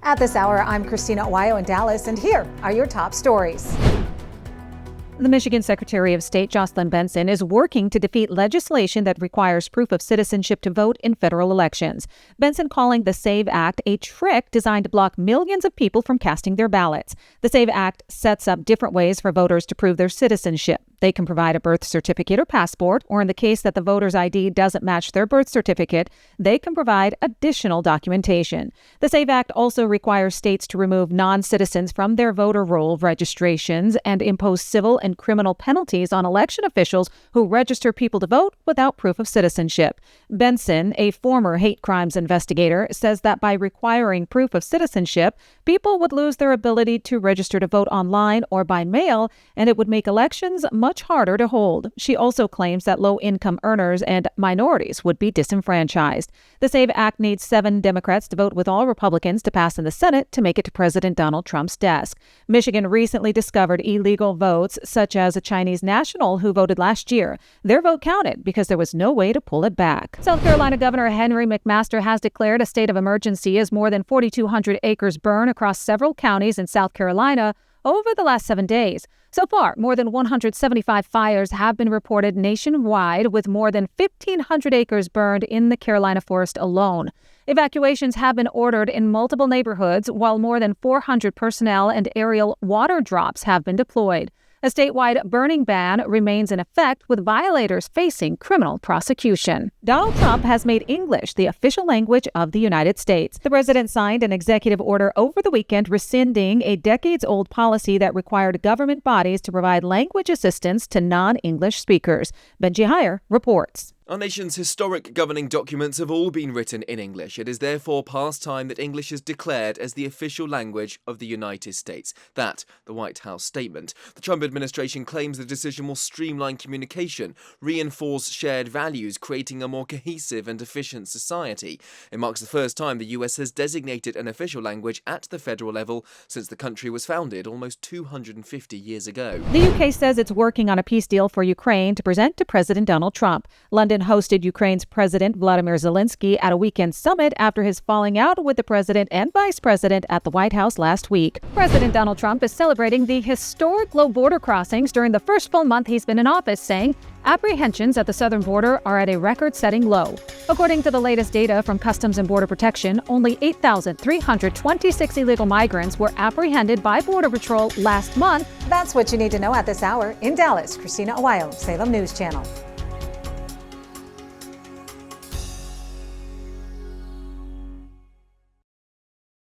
At this hour, I'm Christina in Dallas, and here are your top stories. The Michigan Secretary of State, Jocelyn Benson, is working to defeat legislation that requires proof of citizenship to vote in federal elections. Benson calling the SAVE Act a trick designed to block millions of people from casting their ballots. The SAVE Act sets up different ways for voters to prove their citizenship. They can provide a birth certificate or passport, or in the case that the voter's ID doesn't match their birth certificate, they can provide additional documentation. The SAVE Act also requires states to remove non-citizens from their voter roll registrations and impose civil and criminal penalties on election officials who register people to vote without proof of citizenship. Benson, a former hate crimes investigator, says that by requiring proof of citizenship, people would lose their ability to register to vote online or by mail, and it would make elections much harder to hold. She also claims that low-income earners and minorities would be disenfranchised. The SAVE Act needs 7 Democrats to vote with all Republicans to pass in the Senate to make it to President Donald Trump's desk. Michigan recently discovered illegal votes, such as a Chinese national who voted last year. Their vote counted because there was no way to pull it back. South Carolina Governor Henry McMaster has declared a state of emergency as more than 4,200 acres burn across several counties in South Carolina over the last 7 days. So far, more than 175 fires have been reported nationwide, with more than 1,500 acres burned in the Carolina forest alone. Evacuations have been ordered in multiple neighborhoods, while more than 400 personnel and aerial water drops have been deployed. A statewide burning ban remains in effect, with violators facing criminal prosecution. Donald Trump has made English the official language of the United States. The president signed an executive order over the weekend rescinding a decades-old policy that required government bodies to provide language assistance to non-English speakers. Benji Heyer reports. Our nation's historic governing documents have all been written in English. It is therefore past time that English is declared as the official language of the United States. That, the White House statement. The Trump administration claims the decision will streamline communication, reinforce shared values, creating a more cohesive and efficient society. It marks the first time the US has designated an official language at the federal level since the country was founded almost 250 years ago. The UK says it's working on a peace deal for Ukraine to present to President Donald Trump. London hosted Ukraine's President Vladimir Zelensky at a weekend summit after his falling out with the president and vice president at the White House last week. President Donald Trump is celebrating the historic low border crossings during the first full month he's been in office, saying apprehensions at the southern border are at a record-setting low. According to the latest data from Customs and Border Protection, only 8,326 illegal migrants were apprehended by Border Patrol last month. That's what you need to know at this hour. In Dallas, Christina, Salem News Channel.